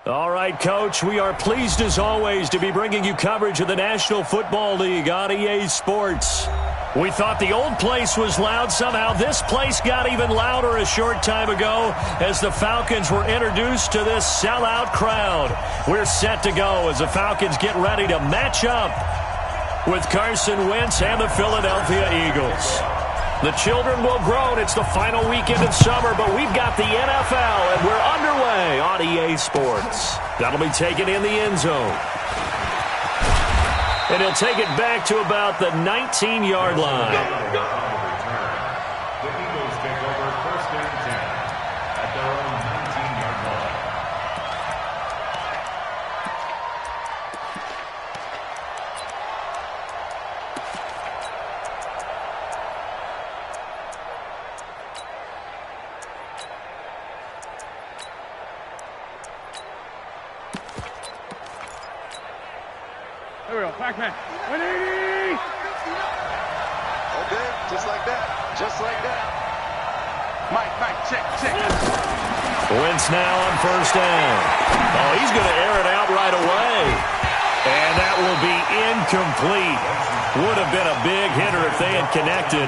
All right, Coach, we are pleased as always to be bringing you coverage of the National Football League on EA Sports. We thought the old place was loud. Somehow this place got even louder a short time ago as the Falcons were introduced to this sellout crowd. We're set to go as the Falcons get ready to match up with Carson Wentz and the Philadelphia Eagles. The children will grow, and it's the final weekend of summer, but we've got the NFL, and we're underway on EA Sports. That'll be taken in the end zone. And he'll take it back to about the 19-yard line. The Eagles take over first and 10 at their own 19-yard line. There we go, Pac-Man. 180! Okay, just like that. Just like that. Mike, check. Wentz now on first down. Oh, he's going to air it out right away. And that will be incomplete. Would have been a big hitter if they had connected.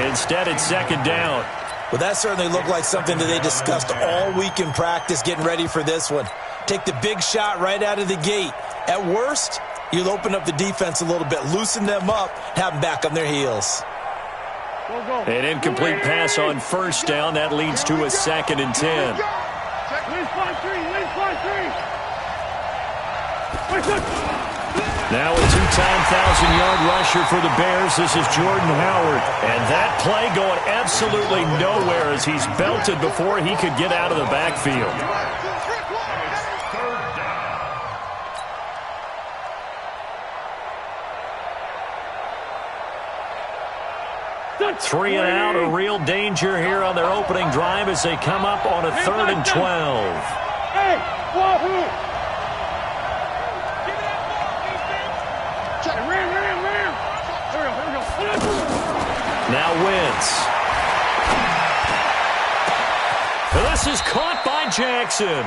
Instead, it's second down. Well, that certainly looked like something that they discussed all week in practice getting ready for this one. Take the big shot right out of the gate. At worst, you'll open up the defense a little bit, loosen them up, have them back on their heels. An incomplete pass on first down. That leads to a second and 10. Now a two-time 1,000-yard rusher for the Bears. This is Jordan Howard. And that play going absolutely nowhere as he's belted before he could get out of the backfield. Three and out, a real danger here on their opening drive as they come up on a 3rd and 12. Hey, wahoo! Ram. Here we go. Now Wentz. This is caught by Jackson.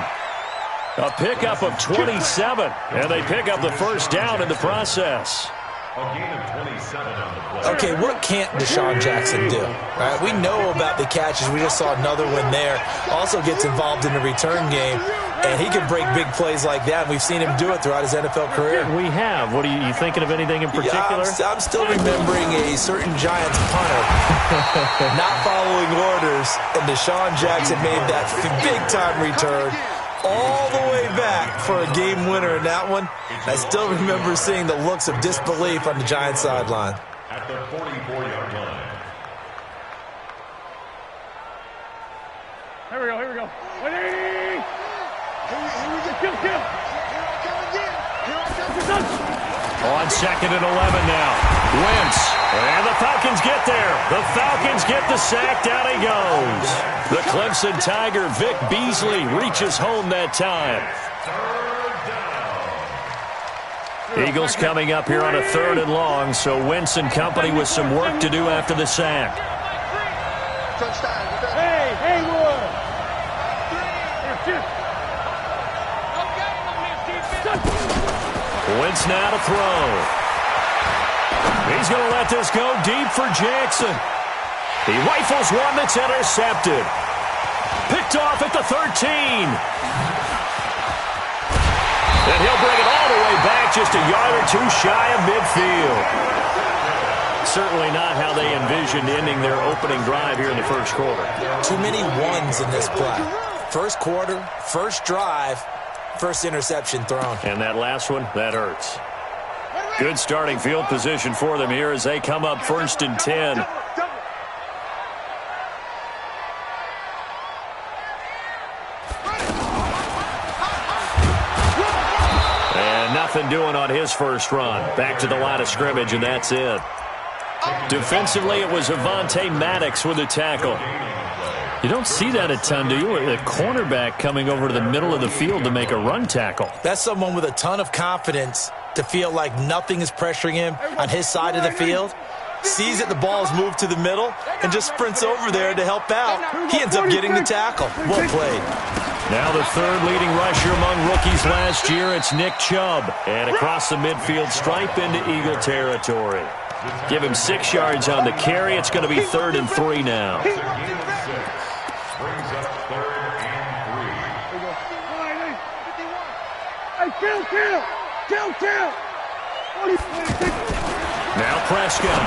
A pickup of 27, and they pick up the first down in the process. A gain of 27 on the play. Okay, what can't Deshaun Jackson do? Right? We know about the catches. We just saw another one there. Also gets involved in the return game, and he can break big plays like that. We've seen him do it throughout his NFL career. We have. What are you thinking of anything in particular? Yeah, I'm still remembering a certain Giants punter not following orders, and Deshaun Jackson made that big-time return all the way back for a game winner in that one. I still remember seeing the looks of disbelief on the Giants sideline. At the 44-yard line. Here we go. 180! Kill. On 2nd and 11 now. Wentz. And the Falcons get there. The Falcons get the sack. Down he goes. The Clemson Tiger, Vic Beasley, reaches home that time. Eagles coming up here on a 3rd and long, so Wentz and company with some work to do after the sack. Hey, Haywood! Wentz now to throw. He's going to let this go deep for Jackson. He rifles one that's intercepted. Picked off at the 13. And he'll bring it all the way back just a yard or two shy of midfield. Certainly not how they envisioned ending their opening drive here in the first quarter. Too many ones in this play. First quarter, first drive, first interception thrown. And that last one, that hurts. Good starting field position for them here as they come up 1st and 10. And nothing doing on his first run. Back to the line of scrimmage, and that's it. Defensively, it was Avonte Maddox with a tackle. You don't see that a ton, do you? A cornerback coming over to the middle of the field to make a run tackle. That's someone with a ton of confidence to feel like nothing is pressuring him on his side of the field. Sees that the ball is moved to the middle and just sprints over there to help out. He ends up getting the tackle. Well played. Now the third leading rusher among rookies last year, it's Nick Chubb. And across the midfield stripe into Eagle territory. Give him 6 yards on the carry. It's going to be 3rd and 3 now. Brings up 3rd and 3. Kill. Now Prescott.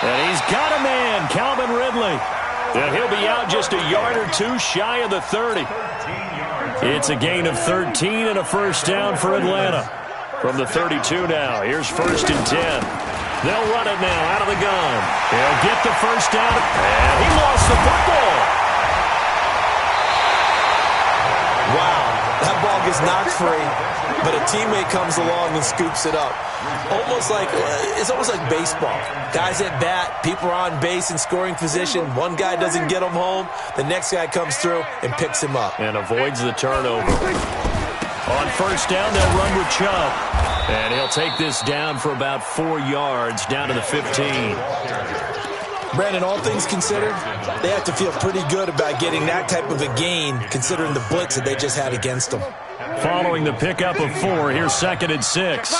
And he's got a man, Calvin Ridley. And he'll be out just a yard or 2 shy of the 30. It's a gain of 13 and a first down for Atlanta. From the 32 now, here's 1st and 10. They'll run it now out of the gun. He'll get the first down, and he lost the football. Wow, that ball gets knocked free, but a teammate comes along and scoops it up. It's almost like baseball. Guys at bat, people are on base in scoring position. One guy doesn't get him home. The next guy comes through and picks him up. And avoids the turnover. On first down, they'll run with Chubb. And he'll take this down for about 4 yards, down to the 15. Brandon, all things considered, they have to feel pretty good about getting that type of a gain, considering the blitz that they just had against them. Following the pickup of 4, here's 2nd and 6.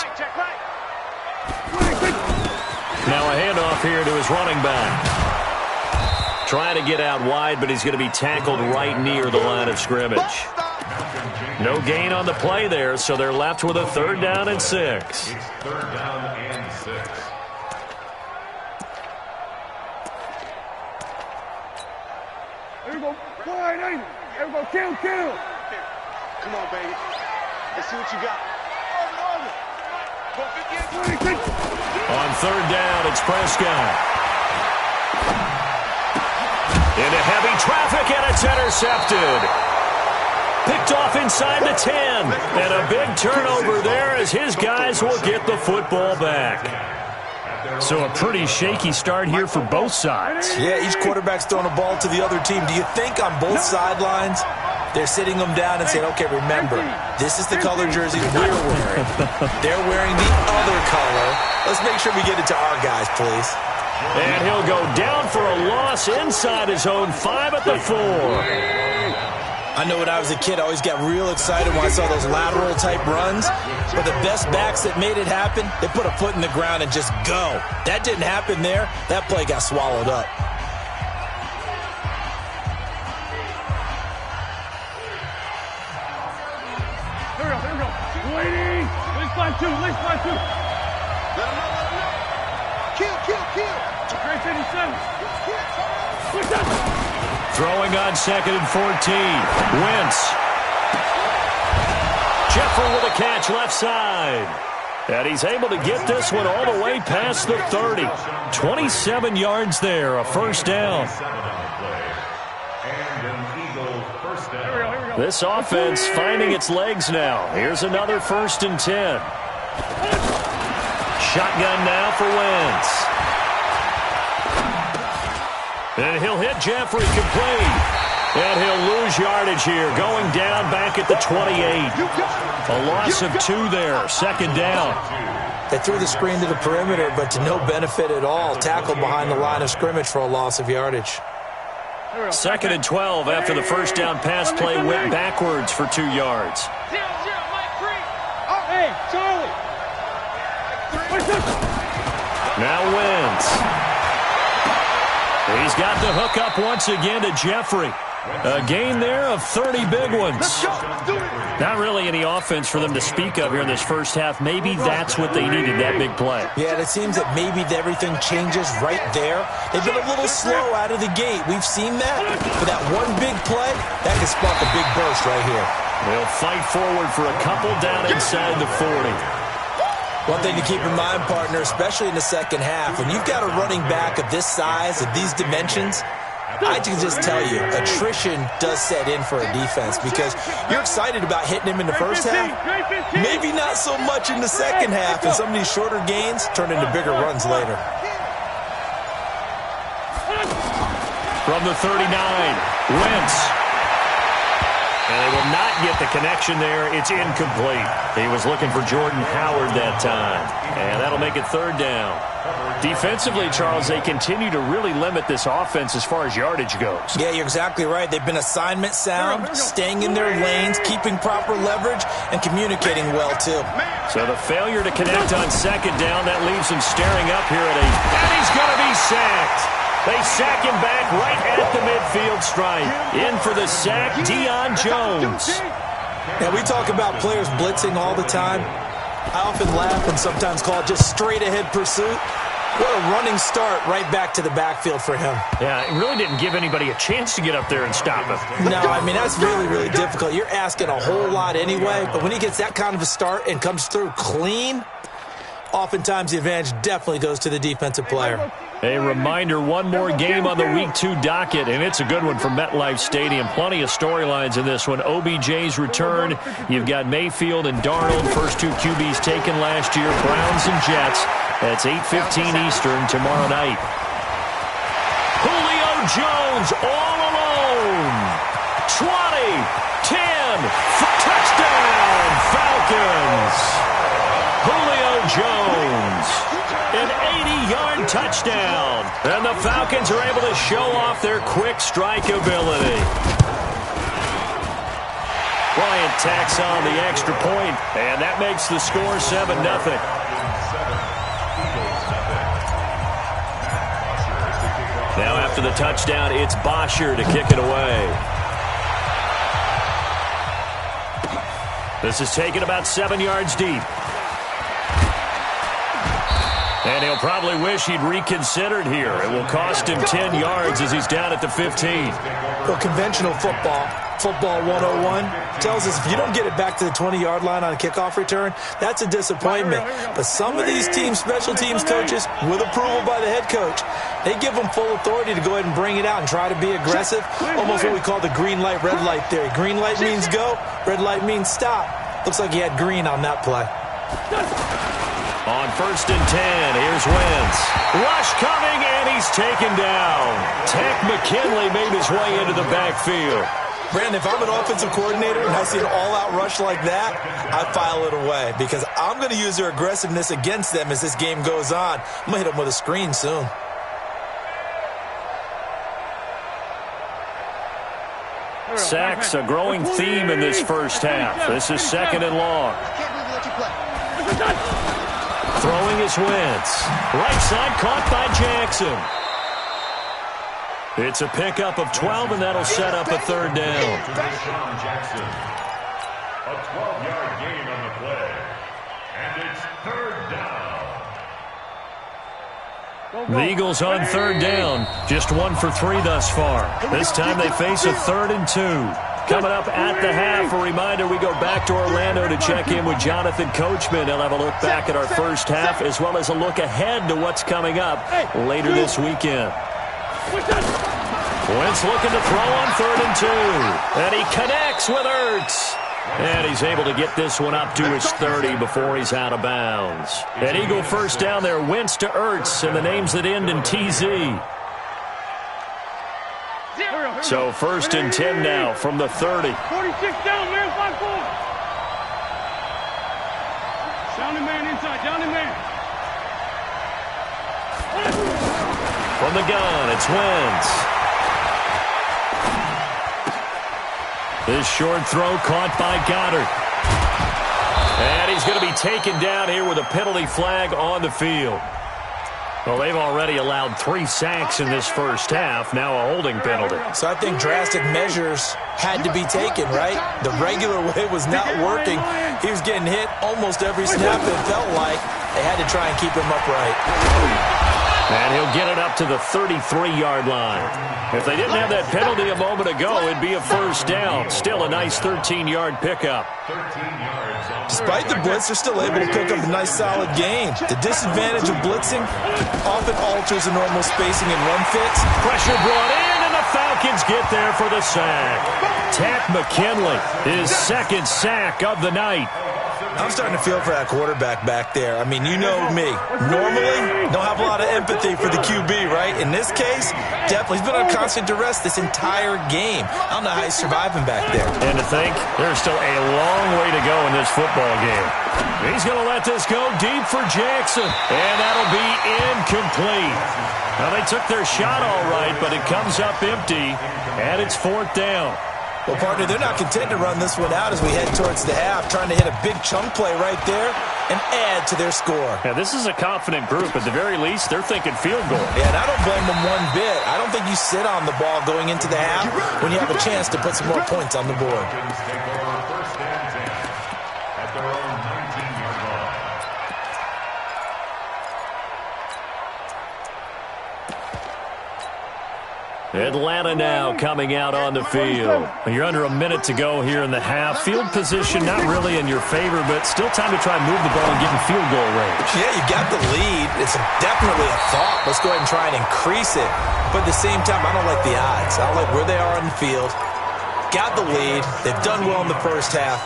Now a handoff here to his running back. Trying to get out wide, but he's going to be tackled right near the line of scrimmage. No gain on the play there, so they're left with a 3rd down and 6. It's 3rd down and 6. Here we go. There we go. Kill. Come on, baby. Let's see what you got. On 3rd down, it's Prescott. Into heavy traffic, and it's intercepted. Picked off inside the 10. And a big turnover there as his guys will get the football back. So a pretty shaky start here for both sides. Yeah, each quarterback's throwing a ball to the other team. Do you think on both sidelines they're sitting them down and saying, okay, remember, this is the color jersey we're wearing. They're wearing the other color. Let's make sure we get it to our guys, please. And he'll go down for a loss inside his own 5 at the 4. I know when I was a kid, I always got real excited when I saw those lateral-type runs. But the best backs that made it happen, they put a foot in the ground and just go. That didn't happen there. That play got swallowed up. Here we go. Waiting. Let's find 2. Let him know. Kill. Great 57. Push up. Throwing on 2nd and 14. Wentz. Jeffrey with a catch left side. And he's able to get this one all the way past the 30. 27 yards there, a first down. This offense finding its legs now. Here's another 1st and 10. Shotgun now for Wentz. And he'll hit Jeffrey complete. And he'll lose yardage here, going down back at the 28. A loss of 2 there, 2nd down. They threw the screen to the perimeter, but to no benefit at all. Tackled behind the line of scrimmage for a loss of yardage. 2nd and 12 after the first down pass play went backwards for 2 yards. Hey, Charlie. Now Wentz. He's got the hook up once again to Jeffrey. A gain there of 30 big ones. Not really any offense for them to speak of here in this first half. Maybe that's what they needed, that big play. Yeah, and it seems that maybe everything changes right there. They've been a little slow out of the gate. We've seen that. But that one big play, that can spark a big burst right here. They'll fight forward for a couple down inside the 40. One thing to keep in mind, partner, especially in the second half, when you've got a running back of this size, of these dimensions, I can just tell you, attrition does set in for a defense because you're excited about hitting him in the first half. Maybe not so much in the second half, and some of these shorter gains turn into bigger runs later. From the 39, Wentz. And they will not get the connection there. It's incomplete. He was looking for Jordan Howard that time. And that'll make it third down. Defensively, Charles, they continue to really limit this offense as far as yardage goes. Yeah, you're exactly right. They've been assignment sound, staying in their lanes, keeping proper leverage, and communicating well, too. So the failure to connect on second down, that leaves him staring up here and he's going to be sacked. They sack him back right at the midfield stripe. In for the sack, Deion Jones. Now, we talk about players blitzing all the time. I often laugh and sometimes call it just straight-ahead pursuit. What a running start right back to the backfield for him. Yeah, it really didn't give anybody a chance to get up there and stop him. No, I mean, that's really, really difficult. You're asking a whole lot anyway, but when he gets that kind of a start and comes through clean, oftentimes the advantage definitely goes to the defensive player. A reminder, one more game on the Week 2 docket, and it's a good one from MetLife Stadium. Plenty of storylines in this one. OBJ's return. You've got Mayfield and Darnold, first two QBs taken last year. Browns and Jets. That's 8:15 Eastern tomorrow night. Julio Jones all alone. 20, 10, touchdown, Falcons. Julio Jones. An 80-yard touchdown. And the Falcons are able to show off their quick strike ability. Bryant tacks on the extra point, and that makes the score 7-0. Now after the touchdown, it's Bosher to kick it away. This is taken about 7 yards deep. And he'll probably wish he'd reconsidered here. It will cost him 10 yards as he's down at the 15. Well, conventional football 101, tells us if you don't get it back to the 20-yard line on a kickoff return, that's a disappointment. But some of these teams, special teams coaches, with approval by the head coach, they give them full authority to go ahead and bring it out and try to be aggressive. Almost what we call the green light, red light theory. Green light means go, red light means stop. Looks like he had green on that play. On 1st and 10, here's Wentz. Rush coming, and he's taken down. Tech McKinley made his way into the backfield. Brandon, if I'm an offensive coordinator and I see an all-out rush like that, I file it away because I'm going to use their aggressiveness against them as this game goes on. I'm going to hit them with a screen soon. Sacks, a growing theme in this first half. This is 2nd and long. Throwing is Wentz. Right side caught by Jackson. It's a pickup of 12, and that'll set up a 3rd down. Deshaun Jackson. A 12-yard gain on the play. And it's 3rd down. The Eagles on 3rd down. Just 1 for 3 thus far. This time they face a 3rd and 2. Coming up at the half, a reminder, we go back to Orlando to check in with Jonathan Coachman. He'll have a look back at our first half as well as a look ahead to what's coming up later this weekend. Wentz looking to throw on 3rd and 2. And he connects with Ertz. And he's able to get this one up to his 30 before he's out of bounds. An Eagle first down there, Wentz to Ertz, and the names that end in TZ. So 1st and 10 now from the 30. 46 down, man, 5-4. Down the man inside, down the man. From the gun, it's Wentz. This short throw caught by Goddard. And he's going to be taken down here with a penalty flag on the field. Well, they've already allowed 3 sacks in this first half, now a holding penalty. So I think drastic measures had to be taken, right? The regular way was not working. He was getting hit almost every snap, it felt like. They had to try and keep him upright. And he'll get it up to the 33-yard line. If they didn't have that penalty a moment ago, it'd be a 1st down. Still a nice 13-yard pickup. 13 yards. Despite the blitz, they're still able to pick up a nice, solid gain. The disadvantage of blitzing often alters the normal spacing and run fits. Pressure brought in, and the Falcons get there for the sack. Tech McKinley, his 2nd sack of the night. I'm starting to feel for that quarterback back there. I mean, you know me. Normally, don't have a lot of empathy for the QB, right? In this case, definitely. He's been under constant duress this entire game. I don't know how he's surviving back there. And to think, there's still a long way to go in this football game. He's going to let this go deep for Jackson. And that'll be incomplete. Now, they took their shot all right, but it comes up empty, and it's 4th down. Well, partner, they're not content to run this one out as we head towards the half, trying to hit a big chunk play right there and add to their score. Yeah, this is a confident group. At the very least, they're thinking field goal. Yeah, and I don't blame them one bit. I don't think you sit on the ball going into the half when you have a chance to put some more points on the board. Atlanta now coming out on the field. You're under a minute to go here in the half. Field position not really in your favor, but still time to try and move the ball and get in field goal range. Yeah, you got the lead. It's definitely a thought. Let's go ahead and try and increase it. But at the same time, I don't like the odds. I don't like where they are on the field. Got the lead. They've done well in the first half.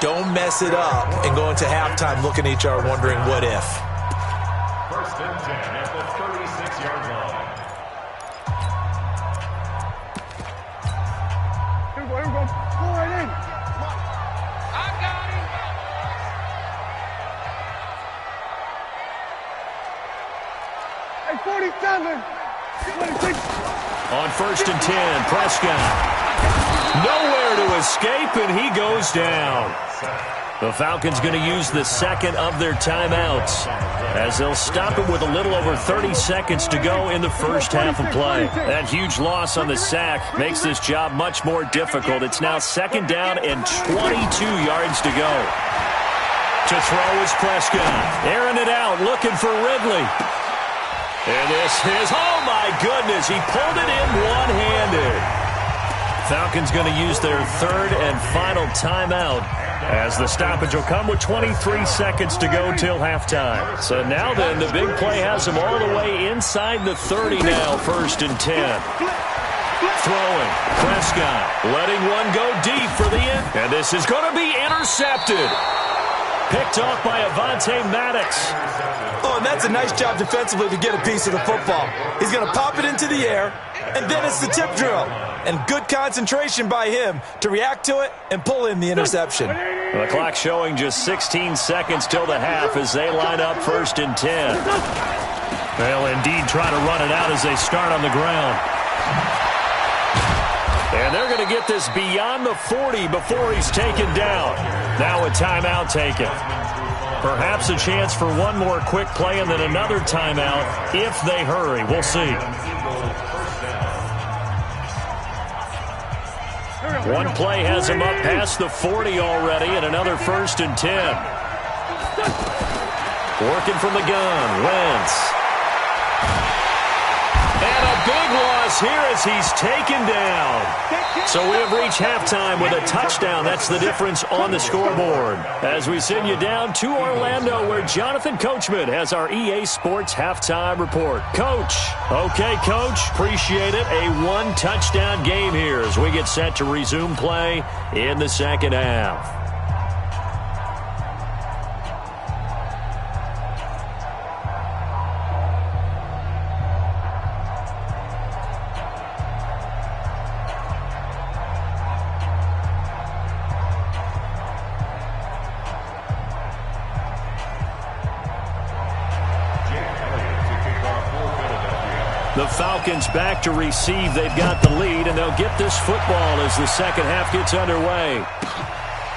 Don't mess it up and go into halftime looking at each other wondering what if. 1st and 10 at the 36-yard line. Here we go. Go right in. I got him. Hey, 47. 26. On 1st and 10, Prescott. Nowhere to escape, and he goes down. The Falcons going to use the second of their timeouts as they'll stop it with a little over 30 seconds to go in the first half of play. That huge loss on the sack makes this job much more difficult. It's now 2nd down and 22 yards to go. To throw is Prescott. Airing it out, looking for Ridley. And this is, oh my goodness, he pulled it in one-handed. Falcons going to use their 3rd and final timeout as the stoppage will come with 23 seconds to go till halftime. So now then, the big play has them all the way inside the 30 now, 1st and 10. Throwing, Prescott letting one go deep for the end. And this is going to be intercepted. Picked off by Avonte Maddox. Oh, and that's a nice job defensively to get a piece of the football. He's going to pop it into the air, and then it's the tip drill. And good concentration by him to react to it and pull in the interception. The clock showing just 16 seconds till the half as they line up 1st and 10. They'll indeed try to run it out as they start on the ground. And they're going to get this beyond the 40 before he's taken down. Now a timeout taken. Perhaps a chance for one more quick play and then another timeout if they hurry. We'll see. One play has him up past the 40 already and another 1st and 10. Working from the gun, Wentz. And a big loss here as he's taken down. So we have reached halftime with a touchdown. That's the difference on the scoreboard. As we send you down to Orlando where Jonathan Coachman has our EA Sports halftime report. Coach. Okay, Coach. Appreciate it. A 1-touchdown game here as we get set to resume play in the second half. The Falcons back to receive. They've got the lead, and they'll get this football as the second half gets underway.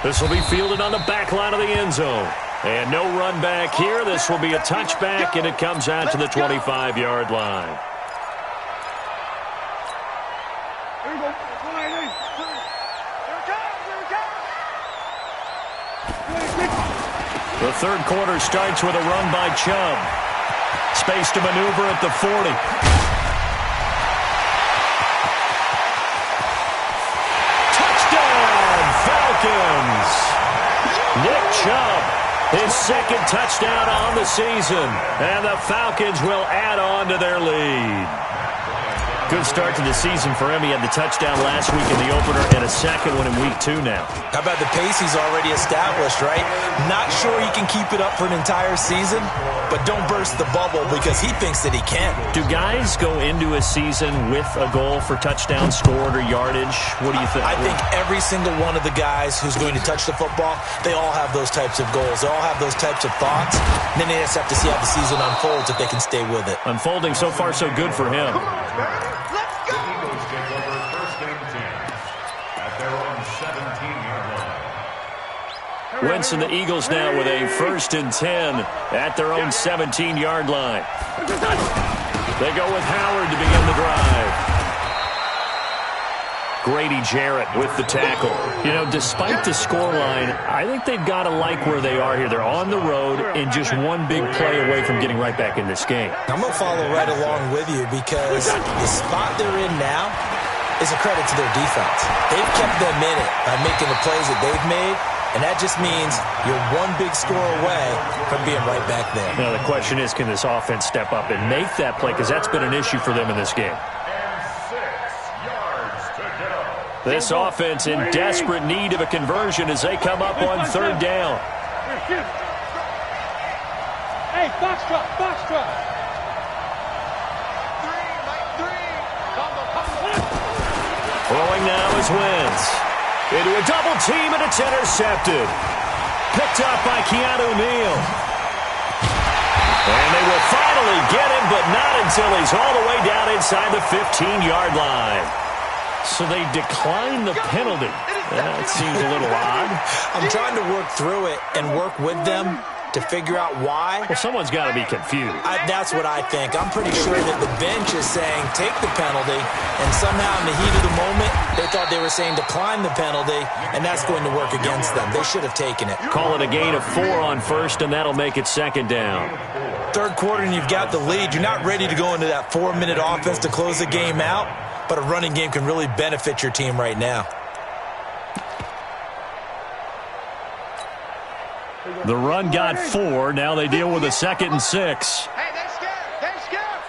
This will be fielded on the back line of the end zone. And no run back here. This will be a touchback, and it comes out to the 25-yard line. Here we go. Go right in. Here it comes. The third quarter starts with a run by Chubb. Space to maneuver at the 40. Nick Chubb, his second touchdown on the season, and the Falcons will add on to their lead. Good start to the season for him. He had the touchdown last week in the opener and a second one in week 2 now. How about the pace he's already established, right? Not sure he can keep it up for an entire season, but don't burst the bubble because he thinks that he can. Do guys go into a season with a goal for touchdown scored or yardage? What do you think? I think every single one of the guys who's going to touch the football, they all have those types of goals. They all have those types of thoughts. And then they just have to see how the season unfolds if they can stay with it. Unfolding so far so good for him. Wentz and the Eagles now with a 1st and 10 at their own 17-yard line. They go with Howard to begin the drive. Grady Jarrett with the tackle. You know, despite the scoreline, I think they've got to like where they are here. They're on the road and just one big play away from getting right back in this game. I'm going to follow right along with you because the spot they're in now is a credit to their defense. They've kept them in it by making the plays that they've made. And that just means you're one big score away from being right back there. Now, the question is, can this offense step up and make that play? Because that's been an issue for them in this game. This offense in desperate need of a conversion as they come up on 3rd down. Hey, box truck, box truck. Throwing now is Wentz. Into a double team, and it's intercepted. Picked up by Keanu Neal. And they will finally get him, but not until he's all the way down inside the 15-yard line. So they decline the penalty. That seems a little odd. I'm trying to work through it and work with them to figure out why. Well, someone's got to be confused. That's what I think. I'm pretty sure that the bench is saying take the penalty, and somehow in the heat of the moment, they thought they were saying decline the penalty, and that's going to work against them. They should have taken it. Call it a gain of 4 on 1st, and that'll make it 2nd down. 3rd quarter, and you've got the lead. You're not ready to go into that 4-minute offense to close the game out, but a running game can really benefit your team right now. The run got 4. Now they deal with a 2nd and 6. Hey, they're scared. They're scared.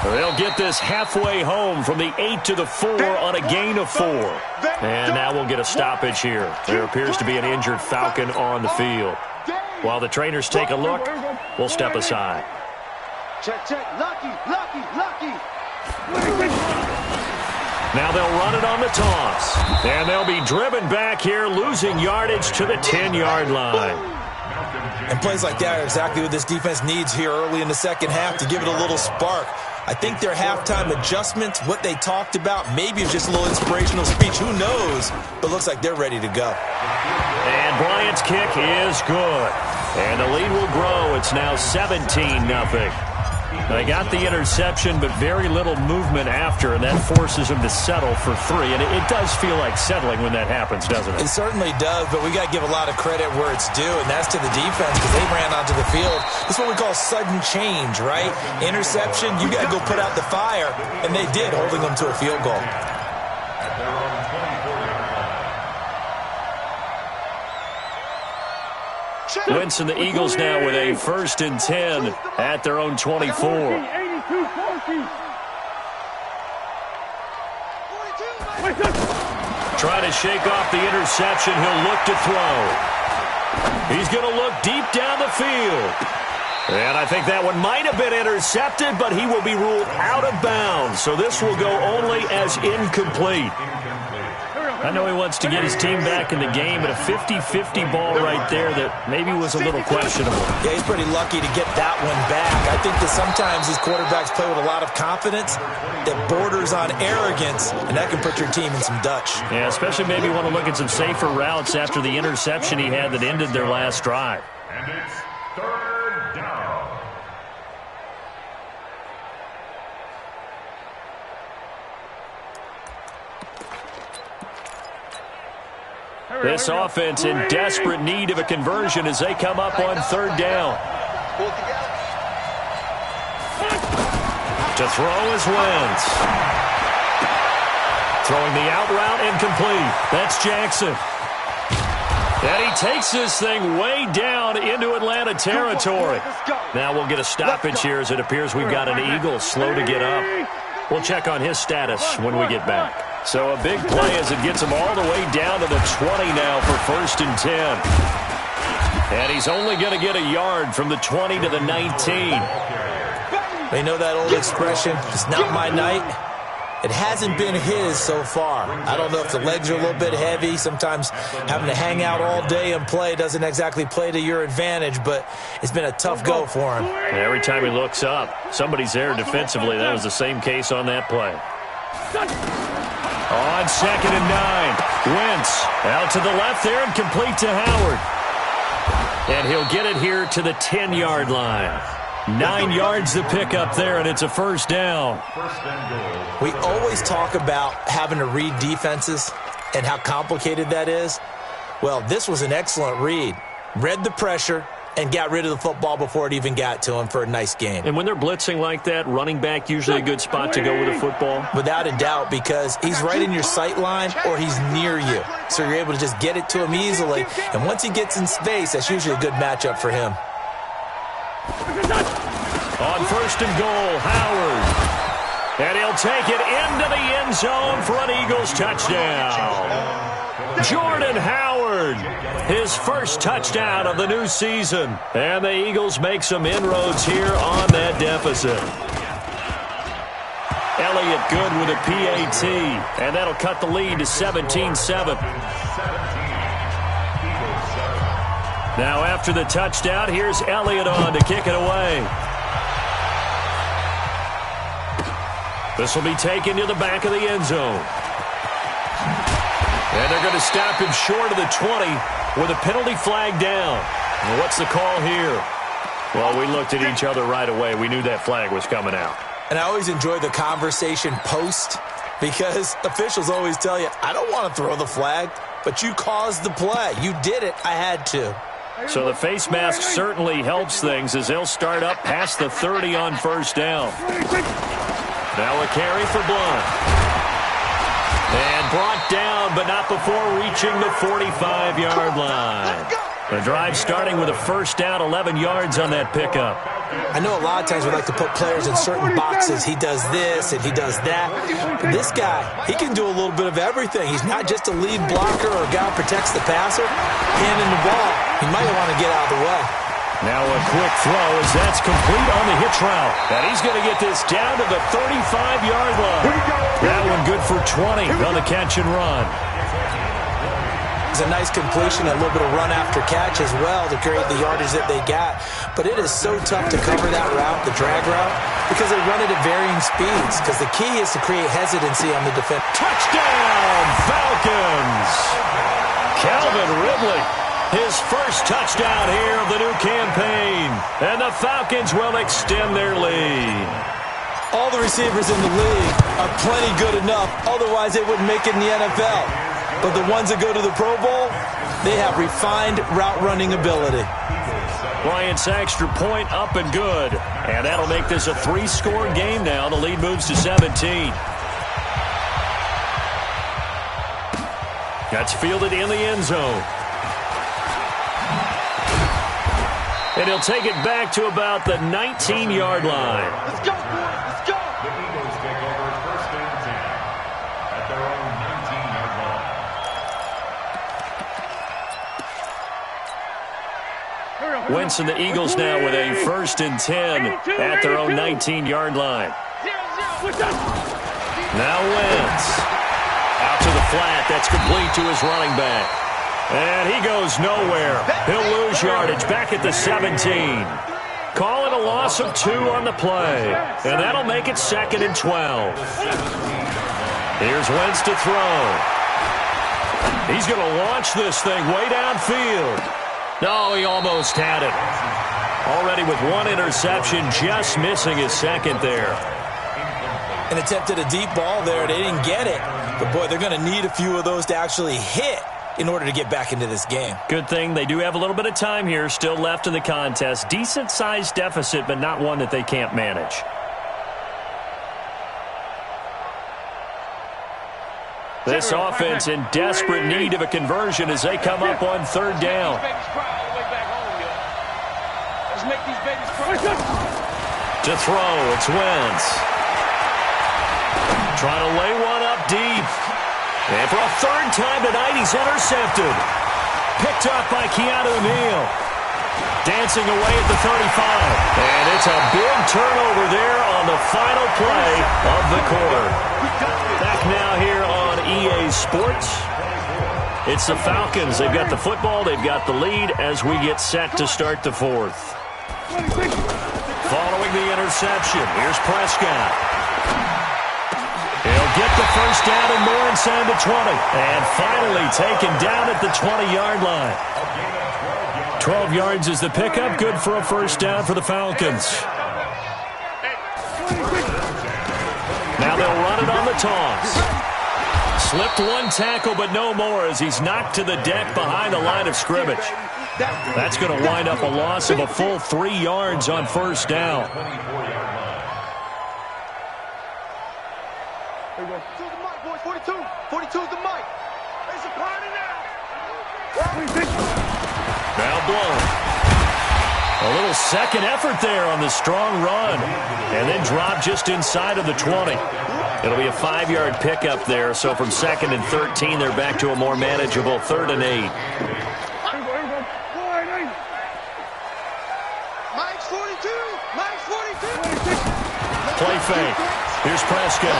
They'll get this halfway home from the 8 to the 4 on a gain of 4. And now we'll get a stoppage here. There appears to be an injured Falcon on the field. While the trainers take a look, we'll step aside. Check, check. Lucky, lucky, lucky. Now they'll run it on the toss. And they'll be driven back here, losing yardage to the 10-yard line. And plays like that are exactly what this defense needs here early in the 2nd half to give it a little spark. I think their halftime adjustments, what they talked about, maybe it's just a little inspirational speech. Who knows? But looks like they're ready to go. And Bryant's kick is good. And the lead will grow. It's now 17-0. They got the interception, but very little movement after, and that forces them to settle for 3. And it does feel like settling when that happens, doesn't it? It certainly does, but we got to give a lot of credit where it's due, and that's to the defense because they ran onto the field. This is what we call sudden change, right? Interception, you got to go put out the fire, and they did, holding them to a field goal. Wentz and the Eagles now with a 1st and 10 at their own 24. Trying to shake off the interception. He'll look to throw. He's going to look deep down the field. And I think that one might have been intercepted, but he will be ruled out of bounds. So this will go only as incomplete. I know he wants to get his team back in the game, but a 50-50 ball right there that maybe was a little questionable. Yeah, he's pretty lucky to get that one back. I think that sometimes these quarterbacks play with a lot of confidence that borders on arrogance, and that can put your team in some Dutch. Yeah, especially maybe want to look at some safer routes after the interception he had that ended their last drive. And it's 3rd down. This offense in desperate need of a conversion as they come up on 3rd down. To throw is Wentz. Throwing the out route incomplete. That's Jackson. And he takes this thing way down into Atlanta territory. Now we'll get a stoppage here as it appears we've got an Eagle slow to get up. We'll check on his status when we get back. So a big play as it gets him all the way down to the 20 now for 1st and 10. And he's only going to get a yard from the 20 to the 19. They know that old expression, it's not my night. It hasn't been his so far. I don't know if the legs are a little bit heavy. Sometimes having to hang out all day and play doesn't exactly play to your advantage, but it's been a tough go for him. And every time he looks up, somebody's there defensively. That was the same case on that play. On 2nd and 9, Wentz out to the left there and complete to Howard. And he'll get it here to the 10-yard line. 9 yards to pick up there, and it's a 1st down. We always talk about having to read defenses and how complicated that is. Well, this was an excellent read. Read the pressure and got rid of the football before it even got to him for a nice game. And when they're blitzing like that, running back usually a good spot to go with a football? Without a doubt, because he's right in your sight line or he's near you. So you're able to just get it to him easily. And once he gets in space, that's usually a good matchup for him. On 1st and goal, Howard. And he'll take it into the end zone for an Eagles touchdown. Jordan Howard, his first touchdown of the new season. And the Eagles make some inroads here on that deficit. Elliott good with a PAT. And that'll cut the lead to 17-7. Now after the touchdown, here's Elliott on to kick it away. This will be taken to the back of the end zone. And they're going to stop him short of the 20 with a penalty flag down. And what's the call here? Well, we looked at each other right away. We knew that flag was coming out. And I always enjoy the conversation post because officials always tell you, I don't want to throw the flag, but you caused the play. You did it. I had to. So the face mask certainly helps things as they'll start up past the 30 on 1st down. Now a carry for Blunt. And brought down, but not before reaching the 45-yard line. The drive starting with a 1st down, 11 yards on that pickup. I know a lot of times we like to put players in certain boxes. He does this and he does that. But this guy, he can do a little bit of everything. He's not just a lead blocker or a guy who protects the passer. Handing the ball, he might want to get out of the way. Now a quick throw as that's complete on the hitch route. And he's going to get this down to the 35-yard line. That one good for 20 on the catch and run. It's a nice completion, a little bit of run after catch as well to create the yardage that they got. But it is so tough to cover that route, the drag route, because they run it at varying speeds. Because the key is to create hesitancy on the defense. Touchdown, Falcons! Calvin Ridley. His first touchdown here of the new campaign. And the Falcons will extend their lead. All the receivers in the league are plenty good enough. Otherwise, they wouldn't make it in the NFL. But the ones that go to the Pro Bowl, they have refined route running ability. Bryant's extra point up and good. And that'll make this a 3-score game now. The lead moves to 17. That's fielded in the end zone. And he'll take it back to about the 19-yard line. Let's go, let's go. The Eagles take over 1st and 10 at their own 19-yard line. Wentz and the Eagles now with a 1st and 10 at their own 19-yard line. Now Wentz out to the flat. That's complete to his running back. And he goes nowhere. He'll lose yardage back at the 17. Call it a loss of 2 on the play. And that'll make it 2nd and 12. Here's Wentz to throw. He's going to launch this thing way downfield. No, he almost had it. Already with 1 interception, just missing his 2nd there. And attempted a deep ball there. They didn't get it. But, boy, they're going to need a few of those to actually hit in order to get back into this game. Good thing they do have a little bit of time here still left in the contest. Decent-sized deficit, but not one that they can't manage. This offense in desperate need of a conversion as they come up on third down. To throw, it's Wentz. Trying to lay one up deep. And for a third time tonight, he's intercepted. Picked up by Keanu Neal. Dancing away at the 35. And it's a big turnover there on the final play of the quarter. Back now here on EA Sports. It's the Falcons. They've got the football. They've got the lead as we get set to start the fourth. Following the interception, here's Prescott. He'll get the first down and more inside the 20. And finally taken down at the 20-yard line. 12 yards is the pickup. Good for a first down for the Falcons. Now they'll run it on the toss. Slipped one tackle, but no more as he's knocked to the deck behind the line of scrimmage. That's going to wind up a loss of a full 3 yards on first down. To the mic, boys. 42. 42 is the mic. It's a party now. Now blown. A little second effort there on the strong run. And then drop just inside of the 20. It'll be a 5-yard pickup there. So from 2nd and 13, they're back to a more manageable 3rd and 8. Mike's 42. Mike's 42. Play fake. Here's Prescott.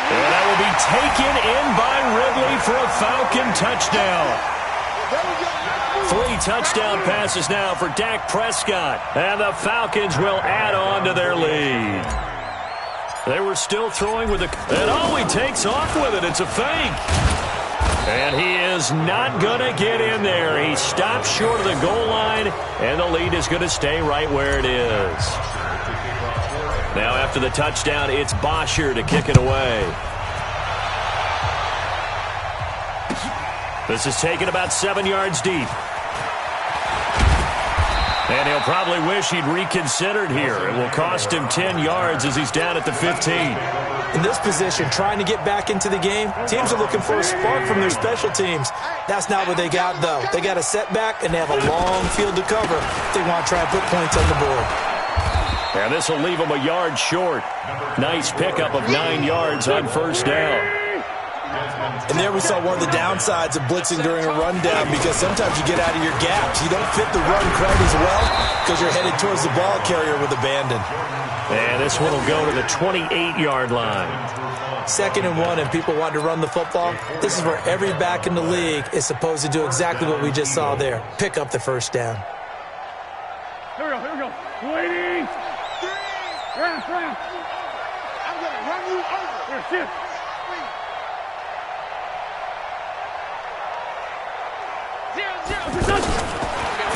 And that will be taken in by Ridley for a Falcon touchdown. 3 touchdown passes now for Dak Prescott. And the Falcons will add on to their lead. They were still throwing with a... And he takes off with it. It's a fake. And he is not going to get in there. He stops short of the goal line, and the lead is going to stay right where it is. Now after the touchdown, it's Bosher to kick it away. This is taken about 7 yards deep. And he'll probably wish he'd reconsidered here. It will cost him 10 yards as he's down at the 15. In this position, trying to get back into the game, teams are looking for a spark from their special teams. That's not what they got, though. They got a setback, and they have a long field to cover if they want to try and put points on the board. And this will leave him a yard short. Nice pickup of 9 yards on first down. And there we saw one of the downsides of blitzing during a rundown because sometimes you get out of your gaps. You don't fit the run quite as well because you're headed towards the ball carrier with abandon. And this one will go to the 28-yard line. 2nd and 1, and people want to run the football. This is where every back in the league is supposed to do exactly what we just saw there. Pick up the first down. Here we go. Here we go. Waiting. Ramp. I'm going to run you over. Here, shift.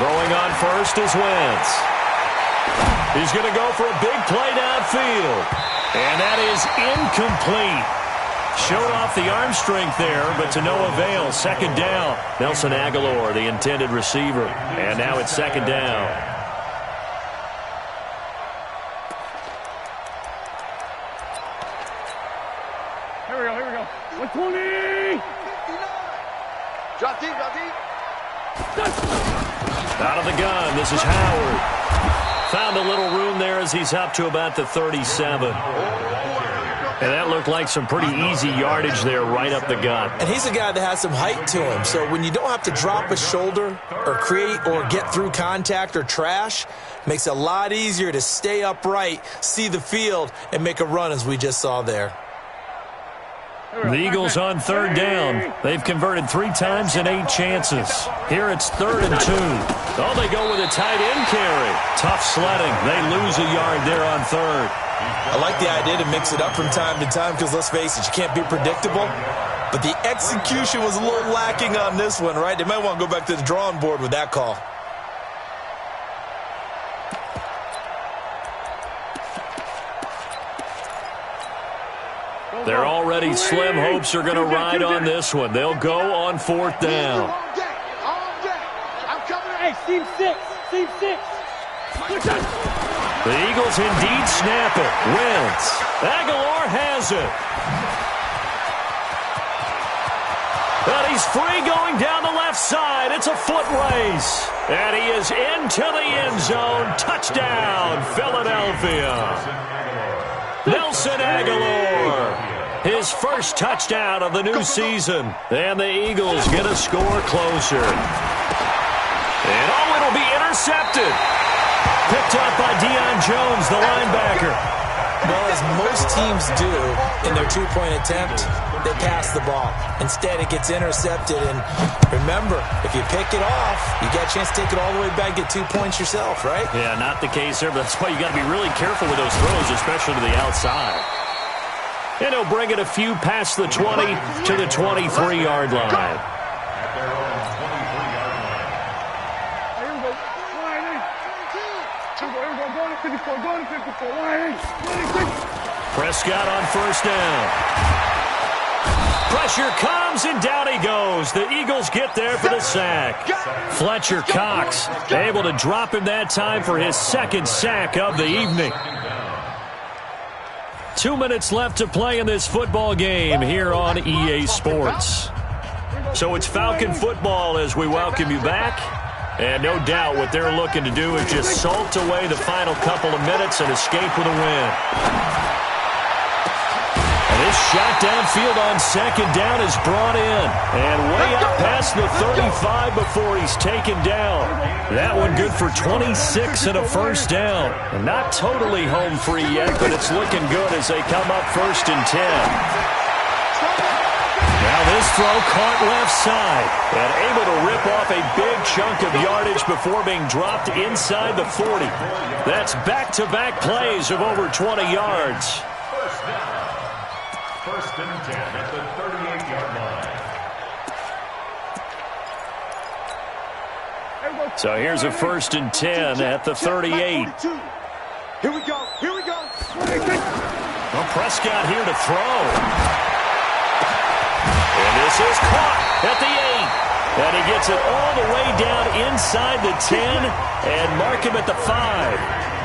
Throwing on first is Wentz. He's going to go for a big play downfield. And that is incomplete. Showed off the arm strength there, but to no avail. 2nd down. Nelson Aguilar, the intended receiver. And now it's 2nd down. Here we go. 120. Drop deep. Out of the gun, this is Howard. Found a little room there as he's up to about the 37. And that looked like some pretty easy yardage there right up the gut. And he's a guy that has some height to him. So when you don't have to drop a shoulder or create or get through contact or trash, makes it a lot easier to stay upright, see the field, and make a run as we just saw there. The Eagles on 3rd down. They've converted 3 times in 8 chances. Here it's 3rd and 2. Oh, they go with a tight end carry. Tough sledding. They lose a yard there on 3rd. I like the idea to mix it up from time to time because, let's face it, you can't be predictable. But the execution was a little lacking on this one, right? They might want to go back to the drawing board with that call. Their already slim hopes are going to ride on this one. They'll go on 4th down. I'm coming. Hey, Team 6. The Eagles indeed snap it. Wentz. Aguilar has it. he's free going down the left side. It's a foot race. And he is into the end zone. Touchdown, Philadelphia. Nelson Aguilar. His first touchdown of the new season. And the Eagles get a score closer. And it'll be intercepted. Picked up by Deion Jones, the linebacker. Well, as most teams do in their two-point attempt, they pass the ball. Instead, it gets intercepted. And remember, if you pick it off, you get a chance to take it all the way back, get 2 points yourself, right? Yeah, not the case there, but that's why you got to be really careful with those throws, especially to the outside. And he'll bring it a few past the 20 to the 23-yard line. Prescott on first down. Pressure comes, and down he goes. The Eagles get there for the sack. Fletcher Cox able to drop him that time for his second sack of the evening. 2 minutes left to play in this football game here on EA Sports. So it's Falcon football as we welcome you back. And no doubt what they're looking to do is just salt away the final couple of minutes and escape with a win. And this shot downfield on second down is brought in. And way up past the 35 before he's taken down. That one good for 26 and a first down. And not totally home free yet, but it's looking good as they come up first and 10. Now this throw caught left side and able to rip off a big chunk of yardage before being dropped inside the 40. That's back-to-back plays of over 20 yards. First down. First and 10 at the 38-yard line. So here's a first and 10 at the 38. Here we go. Here we go. Well, Prescott here to throw. And this is caught at the 8. And he gets it all the way down inside the 10 and mark him at the 5.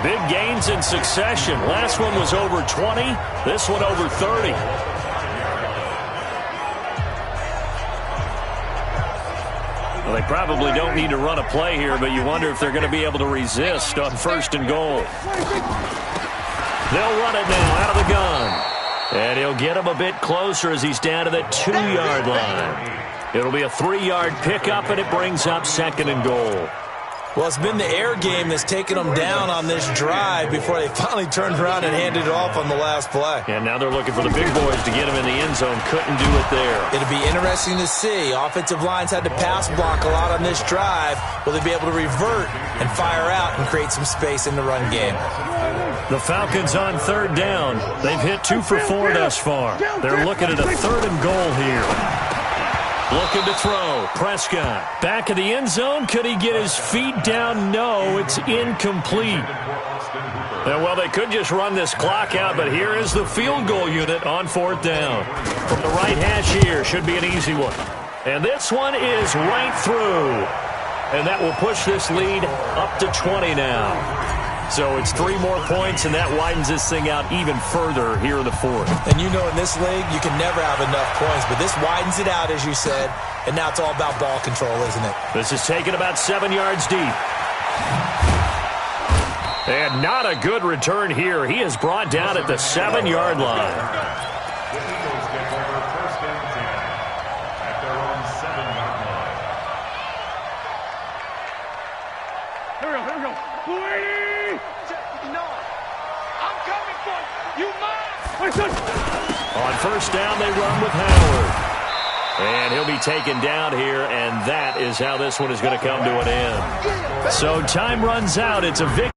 Big gains in succession. Last one was over 20. This one over 30. Well, they probably don't need to run a play here, but you wonder if they're going to be able to resist on first and goal. They'll run it now out of the gun. And he'll get him a bit closer as he's down to the 2-yard line. It'll be a 3-yard pickup, and it brings up second and goal. Well, it's been the air game that's taken them down on this drive before they finally turned around and handed it off on the last play. And now they're looking for the big boys to get him in the end zone. Couldn't do it there. It'll be interesting to see. Offensive lines had to pass block a lot on this drive. Will they be able to revert and fire out and create some space in the run game? The Falcons on third down. They've hit 2 for 4 thus far. They're looking at a third and goal here. Looking to throw. Prescott. Back of the end zone. Could he get his feet down? No, it's incomplete. And, well, they could just run this clock out, but here is the field goal unit on fourth down. From the right hash here. Should be an easy one. And this one is right through. And that will push this lead up to 20 now. So it's 3 more points, and that widens this thing out even further here in the fourth. And you know in this league, you can never have enough points, but this widens it out, as you said, and now it's all about ball control, isn't it? This is taken about 7 yards deep. And not a good return here. He is brought down at the 7-yard line. The Eagles take over first and 10 at their own 7-yard line. Here we go. Here we go. On first down, they run with Howard. And he'll be taken down here, and that is how this one is going to come to an end. So time runs out. It's a victory.